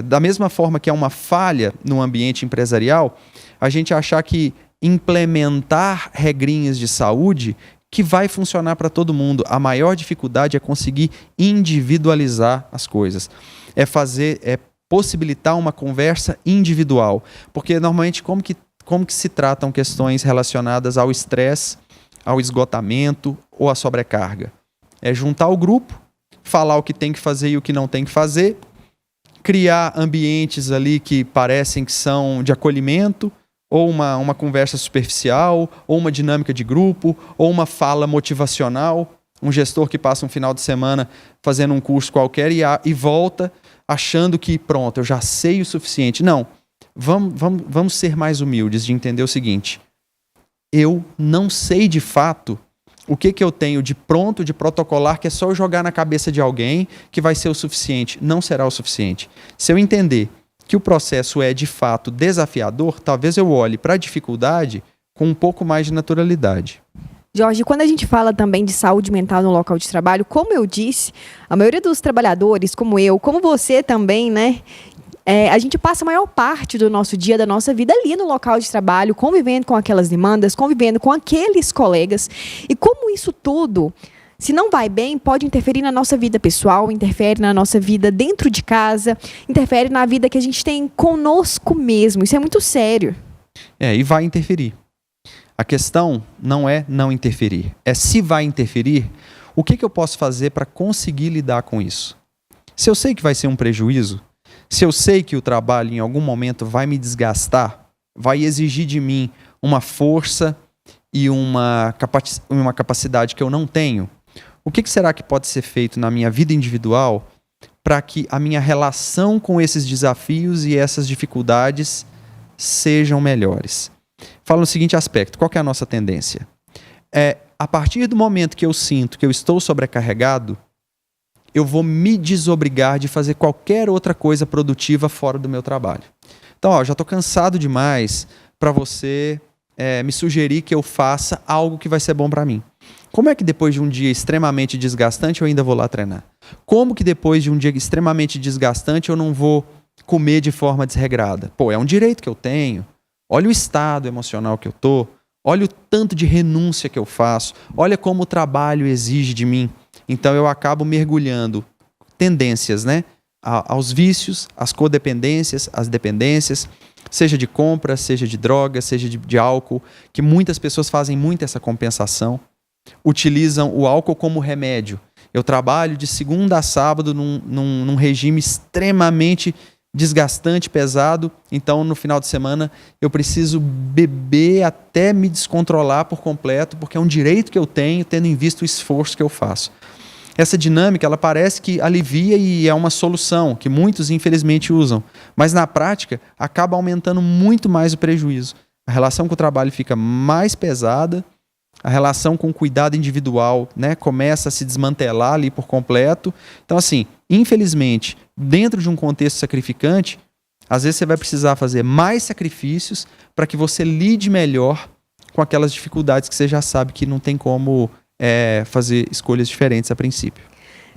Da mesma forma que é uma falha no ambiente empresarial, a gente achar que implementar regrinhas de saúde que vai funcionar para todo mundo. A maior dificuldade é conseguir individualizar as coisas. É possibilitar uma conversa individual. Porque normalmente como que se tratam questões relacionadas ao estresse, ao esgotamento ou à sobrecarga? É juntar o grupo, falar o que tem que fazer e o que não tem que fazer, criar ambientes ali que parecem que são de acolhimento, ou uma conversa superficial, ou uma dinâmica de grupo, ou uma fala motivacional, um gestor que passa um final de semana fazendo um curso qualquer e volta achando que pronto, eu já sei o suficiente. Não, vamos ser mais humildes de entender o seguinte: eu não sei de fato o que eu tenho de pronto, de protocolar, que é só eu jogar na cabeça de alguém que vai ser o suficiente. Não será o suficiente. Se eu entender que o processo é de fato desafiador, talvez eu olhe para a dificuldade com um pouco mais de naturalidade. Jorge, quando a gente fala também de saúde mental no local de trabalho, como eu disse, a maioria dos trabalhadores, como eu, como você também, né? A gente passa a maior parte do nosso dia, da nossa vida ali no local de trabalho, convivendo com aquelas demandas, convivendo com aqueles colegas. E como isso tudo, se não vai bem, pode interferir na nossa vida pessoal, interfere na nossa vida dentro de casa, interfere na vida que a gente tem conosco mesmo. Isso é muito sério. E vai interferir. A questão não é não interferir, é se vai interferir, o que eu posso fazer para conseguir lidar com isso? Se eu sei que vai ser um prejuízo, se eu sei que o trabalho em algum momento vai me desgastar, vai exigir de mim uma força e uma capacidade que eu não tenho, o que será que pode ser feito na minha vida individual para que a minha relação com esses desafios e essas dificuldades sejam melhores? Fala no seguinte aspecto: qual que é a nossa tendência? A partir do momento que eu sinto que eu estou sobrecarregado, eu vou me desobrigar de fazer qualquer outra coisa produtiva fora do meu trabalho. Então, já estou cansado demais para você me sugerir que eu faça algo que vai ser bom para mim. Como é que depois de um dia extremamente desgastante eu ainda vou lá treinar? Como que depois de um dia extremamente desgastante eu não vou comer de forma desregrada? É um direito que eu tenho. Olha o estado emocional que eu tô. Olha o tanto de renúncia que eu faço. Olha como o trabalho exige de mim. Então eu acabo mergulhando tendências, né, aos vícios, às codependências, às dependências, seja de compra, seja de droga, seja de álcool, que muitas pessoas fazem muito essa compensação. Utilizam o álcool como remédio. Eu trabalho de segunda a sábado num regime extremamente desgastante, pesado, então no final de semana eu preciso beber até me descontrolar por completo, porque é um direito que eu tenho, tendo em vista o esforço que eu faço. Essa dinâmica, ela parece que alivia e é uma solução, que muitos infelizmente usam, mas na prática acaba aumentando muito mais o prejuízo. A relação com o trabalho fica mais pesada, a relação com o cuidado individual, né, começa a se desmantelar ali por completo. Então, assim, infelizmente, dentro de um contexto sacrificante, às vezes você vai precisar fazer mais sacrifícios para que você lide melhor com aquelas dificuldades que você já sabe que não tem como fazer escolhas diferentes a princípio.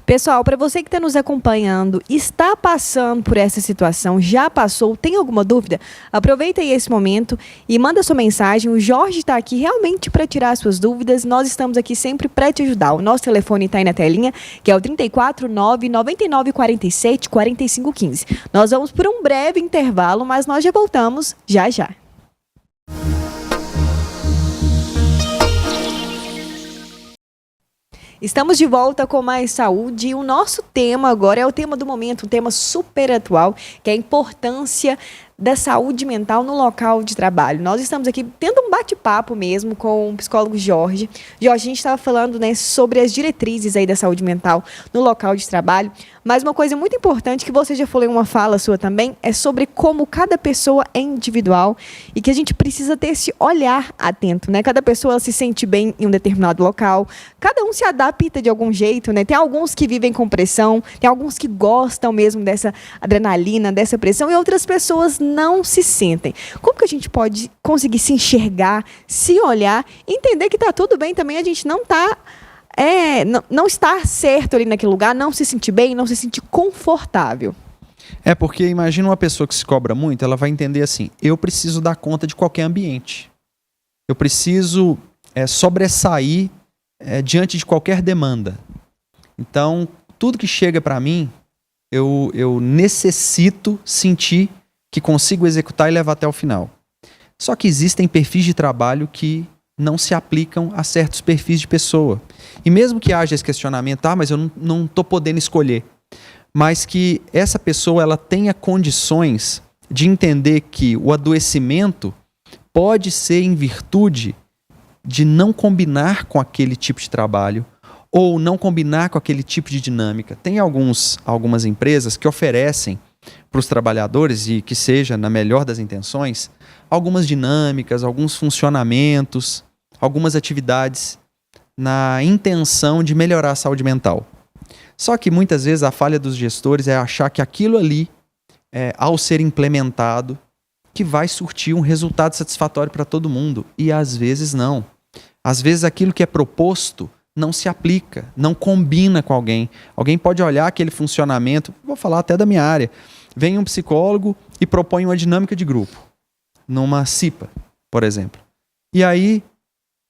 Pessoal, para você que está nos acompanhando, está passando por essa situação, já passou, tem alguma dúvida? Aproveita aí esse momento e manda sua mensagem. O Jorge está aqui realmente para tirar suas dúvidas. Nós estamos aqui sempre para te ajudar. O nosso telefone está aí na telinha, que é o 349-9947-4515. Nós vamos por um breve intervalo, mas nós já voltamos já já. Estamos de volta com mais saúde e o nosso tema agora é o tema do momento, um tema super atual, que é a importância da saúde mental no local de trabalho. Nós estamos aqui tendo um bate-papo mesmo com o psicólogo Jorge. Jorge, a gente estava falando, né, sobre as diretrizes aí da saúde mental no local de trabalho, mas uma coisa muito importante que você já falou em uma fala sua também é sobre como cada pessoa é individual e que a gente precisa ter esse olhar atento, né? Cada pessoa se sente bem em um determinado local, cada um se adapta de algum jeito, né? Tem alguns que vivem com pressão, tem alguns que gostam mesmo dessa adrenalina, dessa pressão e outras pessoas não se sentem. Como que a gente pode conseguir se enxergar, se olhar e entender que está tudo bem também, a gente não está não estar certo ali naquele lugar, não se sentir bem, não se sentir confortável. Porque imagina uma pessoa que se cobra muito, ela vai entender assim, eu preciso dar conta de qualquer ambiente. Eu preciso sobressair diante de qualquer demanda. Então, tudo que chega para mim, eu necessito sentir que consigo executar e levar até o final. Só que existem perfis de trabalho que não se aplicam a certos perfis de pessoa. E mesmo que haja esse questionamento, mas eu não estou podendo escolher, mas que essa pessoa ela tenha condições de entender que o adoecimento pode ser em virtude de não combinar com aquele tipo de trabalho ou não combinar com aquele tipo de dinâmica. Tem algumas empresas que oferecem para os trabalhadores, e que seja na melhor das intenções, algumas dinâmicas, alguns funcionamentos, algumas atividades na intenção de melhorar a saúde mental. Só que muitas vezes a falha dos gestores é achar que aquilo ali, ao ser implementado, que vai surtir um resultado satisfatório para todo mundo. E às vezes não. Às vezes aquilo que é proposto não se aplica, não combina com alguém. Alguém pode olhar aquele funcionamento, vou falar até da minha área, vem um psicólogo e propõe uma dinâmica de grupo, numa CIPA, por exemplo. E aí,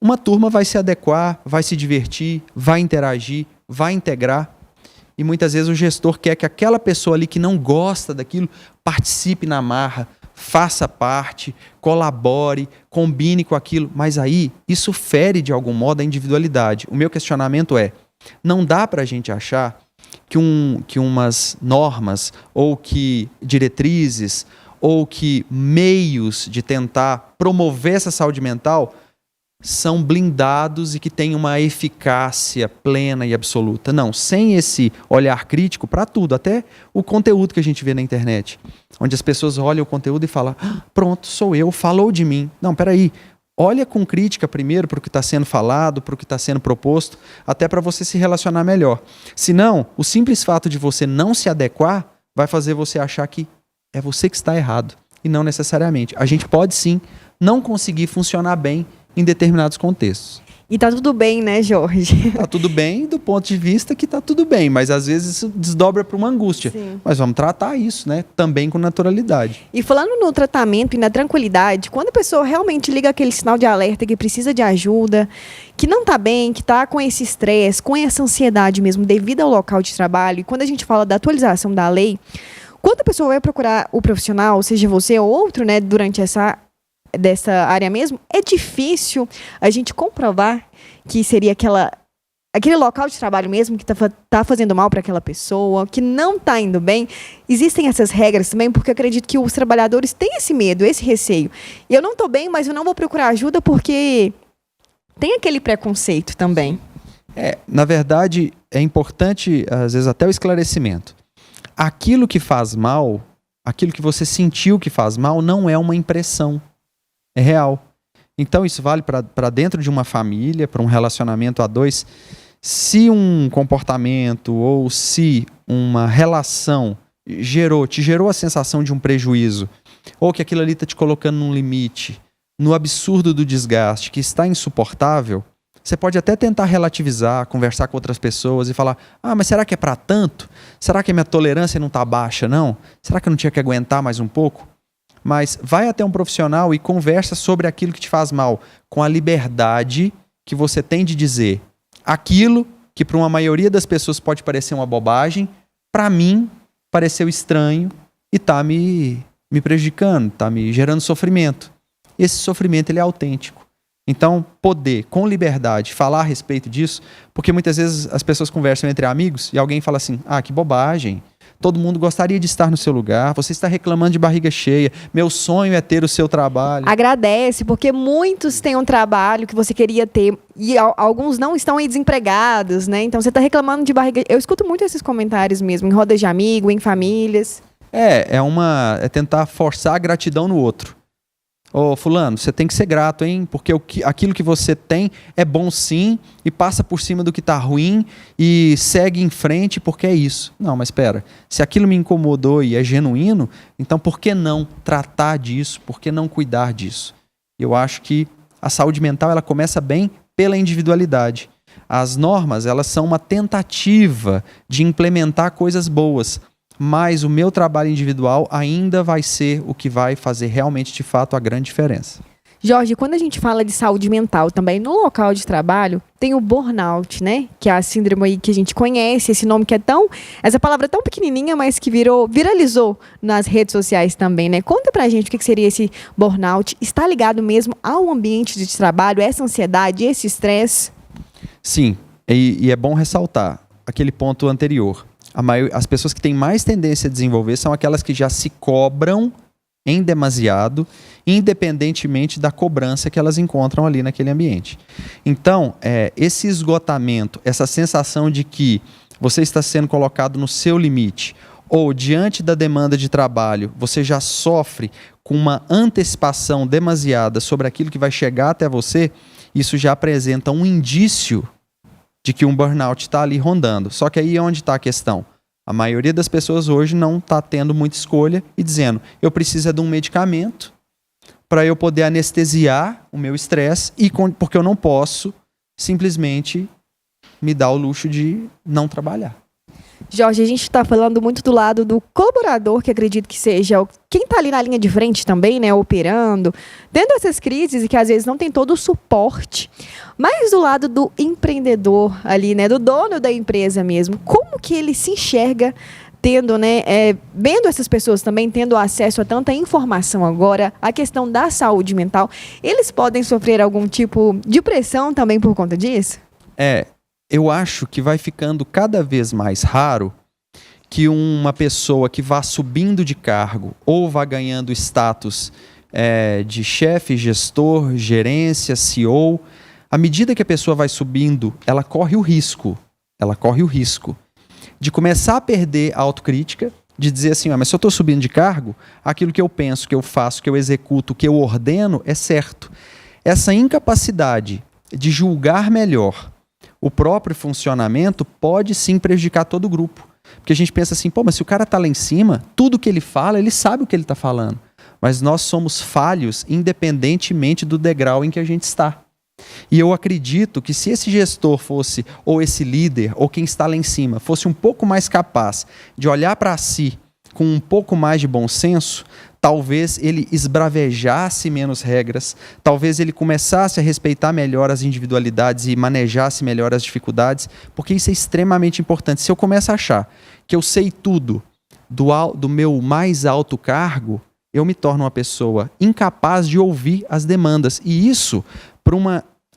uma turma vai se adequar, vai se divertir, vai interagir, vai integrar. E muitas vezes o gestor quer que aquela pessoa ali que não gosta daquilo participe na marra, faça parte, colabore, combine com aquilo. Mas aí, isso fere de algum modo a individualidade. O meu questionamento não dá para a gente achar que umas normas, ou que diretrizes, ou que meios de tentar promover essa saúde mental são blindados e que têm uma eficácia plena e absoluta. Não, sem esse olhar crítico para tudo, até o conteúdo que a gente vê na internet, onde as pessoas olham o conteúdo e falam, pronto, sou eu, falou de mim. Não, peraí, olha com crítica primeiro para o que está sendo falado, para o que está sendo proposto, até para você se relacionar melhor. Senão, o simples fato de você não se adequar vai fazer você achar que é você que está errado, e não necessariamente. A gente pode sim não conseguir funcionar bem em determinados contextos. E tá tudo bem, né, Jorge? Tá tudo bem do ponto de vista que tá tudo bem, mas às vezes isso desdobra para uma angústia. Sim. Mas vamos tratar isso, né, também com naturalidade. E falando no tratamento e na tranquilidade, quando a pessoa realmente liga aquele sinal de alerta que precisa de ajuda, que não tá bem, que tá com esse estresse, com essa ansiedade mesmo devido ao local de trabalho, e quando a gente fala da atualização da lei, quando a pessoa vai procurar o profissional, seja você ou outro, né, durante dessa área mesmo, é difícil a gente comprovar que seria aquele local de trabalho mesmo que tá fazendo mal para aquela pessoa, que não está indo bem. Existem essas regras também, porque eu acredito que os trabalhadores têm esse medo, esse receio. E eu não estou bem, mas eu não vou procurar ajuda porque tem aquele preconceito também. Na verdade, é importante, às vezes, até o esclarecimento. Aquilo que faz mal, aquilo que você sentiu que faz mal, não é uma impressão. É real. Então isso vale para dentro de uma família, para um relacionamento a dois. Se um comportamento ou se uma relação te gerou a sensação de um prejuízo, ou que aquilo ali está te colocando num limite, no absurdo do desgaste que está insuportável, você pode até tentar relativizar, conversar com outras pessoas e falar: ah, mas será que é para tanto? Será que a minha tolerância não está baixa, não? Será que eu não tinha que aguentar mais um pouco? Mas vai até um profissional e conversa sobre aquilo que te faz mal, com a liberdade que você tem de dizer aquilo que para uma maioria das pessoas pode parecer uma bobagem, para mim pareceu estranho e está me prejudicando, está me gerando sofrimento. Esse sofrimento ele é autêntico. Então, poder, com liberdade, falar a respeito disso, porque muitas vezes as pessoas conversam entre amigos e alguém fala assim: ah, que bobagem, todo mundo gostaria de estar no seu lugar, você está reclamando de barriga cheia, meu sonho é ter o seu trabalho. Agradece, porque muitos têm um trabalho que você queria ter e alguns não estão aí desempregados, né? Então você está reclamando de barriga. Eu escuto muito esses comentários mesmo, em rodas de amigo, em famílias. É tentar forçar a gratidão no outro. Ô, fulano, você tem que ser grato, hein? Porque aquilo que você tem é bom sim e passa por cima do que está ruim e segue em frente porque é isso. Não, mas espera, se aquilo me incomodou e é genuíno, então por que não tratar disso? Por que não cuidar disso? Eu acho que a saúde mental ela começa bem pela individualidade. As normas, elas são uma tentativa de implementar coisas boas, mas o meu trabalho individual ainda vai ser o que vai fazer realmente, de fato, a grande diferença. Jorge, quando a gente fala de saúde mental também no local de trabalho, tem o burnout, né? Que é a síndrome aí que a gente conhece, esse nome que é essa palavra tão pequenininha, mas que viralizou nas redes sociais também, né? Conta pra gente o que seria esse burnout. Está ligado mesmo ao ambiente de trabalho, essa ansiedade, esse estresse? Sim, e é bom ressaltar aquele ponto anterior. As pessoas que têm mais tendência a desenvolver são aquelas que já se cobram em demasiado, independentemente da cobrança que elas encontram ali naquele ambiente. Então, esse esgotamento, essa sensação de que você está sendo colocado no seu limite, ou diante da demanda de trabalho, você já sofre com uma antecipação demasiada sobre aquilo que vai chegar até você, isso já apresenta um indício de que um burnout está ali rondando. Só que aí é onde está a questão. A maioria das pessoas hoje não está tendo muita escolha e dizendo: eu preciso de um medicamento para eu poder anestesiar o meu estresse, porque eu não posso simplesmente me dar o luxo de não trabalhar. Jorge, a gente está falando muito do lado do colaborador, que acredito que seja quem está ali na linha de frente também, né, operando, tendo essas crises e que às vezes não tem todo o suporte, mas do lado do empreendedor ali, né, do dono da empresa mesmo, como que ele se enxerga tendo, né, vendo essas pessoas também tendo acesso a tanta informação agora, a questão da saúde mental, eles podem sofrer algum tipo de pressão também por conta disso? Eu acho que vai ficando cada vez mais raro que uma pessoa que vá subindo de cargo ou vá ganhando status de chefe, gestor, gerência, CEO, à medida que a pessoa vai subindo, ela corre o risco de começar a perder a autocrítica, de dizer assim: mas se eu estou subindo de cargo, aquilo que eu penso, que eu faço, que eu executo, que eu ordeno é certo. Essa incapacidade de julgar melhor o próprio funcionamento pode sim prejudicar todo o grupo. Porque a gente pensa assim: mas se o cara está lá em cima, tudo que ele fala, ele sabe o que ele está falando. Mas nós somos falhos independentemente do degrau em que a gente está. E eu acredito que se esse gestor fosse, ou esse líder, ou quem está lá em cima, fosse um pouco mais capaz de olhar para si com um pouco mais de bom senso, talvez ele esbravejasse menos regras, talvez ele começasse a respeitar melhor as individualidades e manejasse melhor as dificuldades, porque isso é extremamente importante. Se eu começo a achar que eu sei tudo do meu mais alto cargo, eu me torno uma pessoa incapaz de ouvir as demandas. E isso,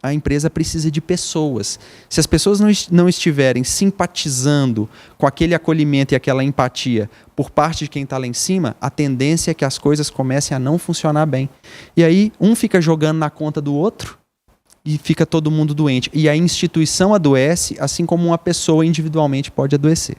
a empresa precisa de pessoas. Se as pessoas não estiverem simpatizando com aquele acolhimento e aquela empatia por parte de quem está lá em cima, a tendência é que as coisas comecem a não funcionar bem. E aí, um fica jogando na conta do outro e fica todo mundo doente. E a instituição adoece, assim como uma pessoa individualmente pode adoecer.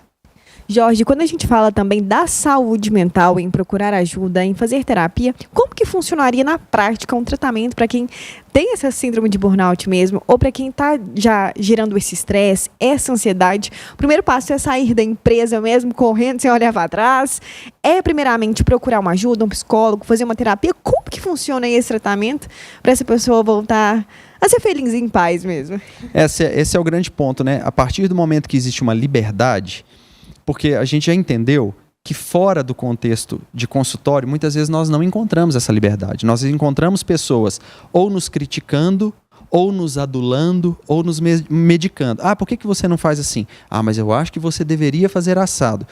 Jorge, quando a gente fala também da saúde mental, em procurar ajuda, em fazer terapia, como que funcionaria na prática um tratamento para quem tem essa síndrome de burnout mesmo, ou para quem está já gerando esse estresse, essa ansiedade? O primeiro passo é sair da empresa mesmo, correndo, sem olhar para trás. É, primeiramente, procurar uma ajuda, um psicólogo, fazer uma terapia. Como que funciona esse tratamento para essa pessoa voltar a ser feliz e em paz mesmo? Esse é o grande ponto, né? A partir do momento que existe uma liberdade, porque a gente já entendeu que fora do contexto de consultório, muitas vezes nós não encontramos essa liberdade. Nós encontramos pessoas ou nos criticando, ou nos adulando, ou nos medicando. Ah, por que você não faz assim? Ah, mas eu acho que você deveria fazer assado.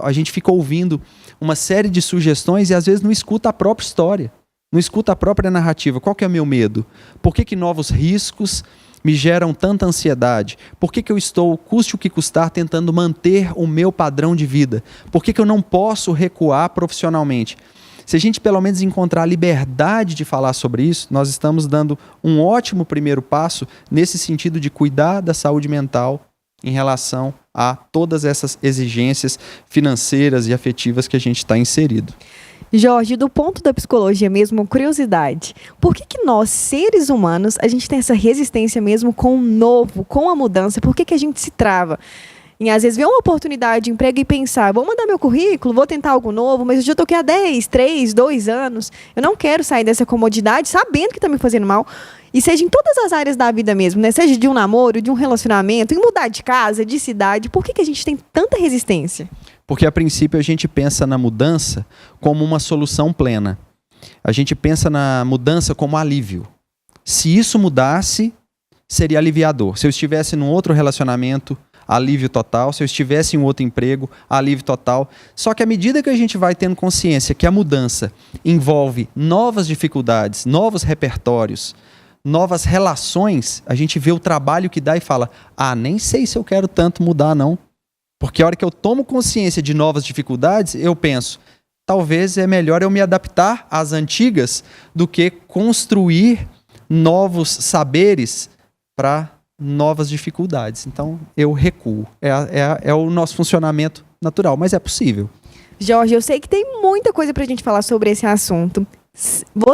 A gente fica ouvindo uma série de sugestões e às vezes não escuta a própria história, não escuta a própria narrativa. Qual que é o meu medo? Por que novos riscos me geram tanta ansiedade? Por que eu estou, custe o que custar, tentando manter o meu padrão de vida? Por que eu não posso recuar profissionalmente? Se a gente pelo menos encontrar a liberdade de falar sobre isso, nós estamos dando um ótimo primeiro passo nesse sentido de cuidar da saúde mental em relação a todas essas exigências financeiras e afetivas que a gente está inserido. Jorge, do ponto da psicologia mesmo, curiosidade, por que nós, seres humanos, a gente tem essa resistência mesmo com o novo, com a mudança? Por que a gente se trava? E às vezes ver uma oportunidade de emprego e pensar, vou mandar meu currículo, vou tentar algo novo, mas eu já estou aqui há 10, 3, 2 anos, eu não quero sair dessa comodidade sabendo que está me fazendo mal. E seja em todas as áreas da vida mesmo, né? Seja de um namoro, de um relacionamento, em mudar de casa, de cidade, por que a gente tem tanta resistência? Porque, a princípio, a gente pensa na mudança como uma solução plena. A gente pensa na mudança como alívio. Se isso mudasse, seria aliviador. Se eu estivesse num outro relacionamento, alívio total. Se eu estivesse em um outro emprego, alívio total. Só que à medida que a gente vai tendo consciência que a mudança envolve novas dificuldades, novos repertórios, novas relações, a gente vê o trabalho que dá e fala, nem sei se eu quero tanto mudar, não. Porque a hora que eu tomo consciência de novas dificuldades, eu penso, talvez é melhor eu me adaptar às antigas do que construir novos saberes para novas dificuldades. Então, eu recuo. É o nosso funcionamento natural, mas é possível. Jorge, eu sei que tem muita coisa para a gente falar sobre esse assunto.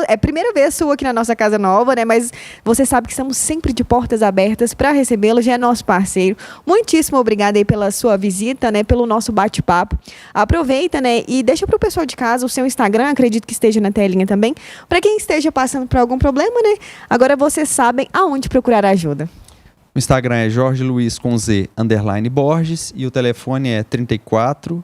É a primeira vez sua aqui na nossa casa nova, né? Mas você sabe que estamos sempre de portas abertas para recebê-lo, já é nosso parceiro. Muitíssimo obrigada aí pela sua visita, né? Pelo nosso bate-papo. Aproveita, né? E deixa para o pessoal de casa o seu Instagram, acredito que esteja na telinha também. Para quem esteja passando por algum problema, né? Agora vocês sabem aonde procurar ajuda. O Instagram é Jorge Luiz com Z, _Borges, e o telefone é 34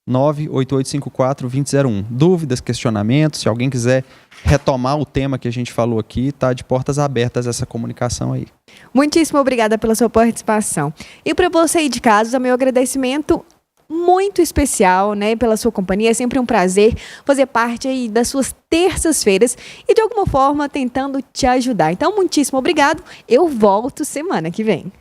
98854-2001. Dúvidas, questionamentos, se alguém quiser retomar o tema que a gente falou aqui, está de portas abertas essa comunicação aí. Muitíssimo obrigada pela sua participação. E para você aí de casa, meu agradecimento muito especial, né, pela sua companhia. É sempre um prazer fazer parte aí das suas terças-feiras e de alguma forma tentando te ajudar. Então, muitíssimo obrigado. Eu volto semana que vem.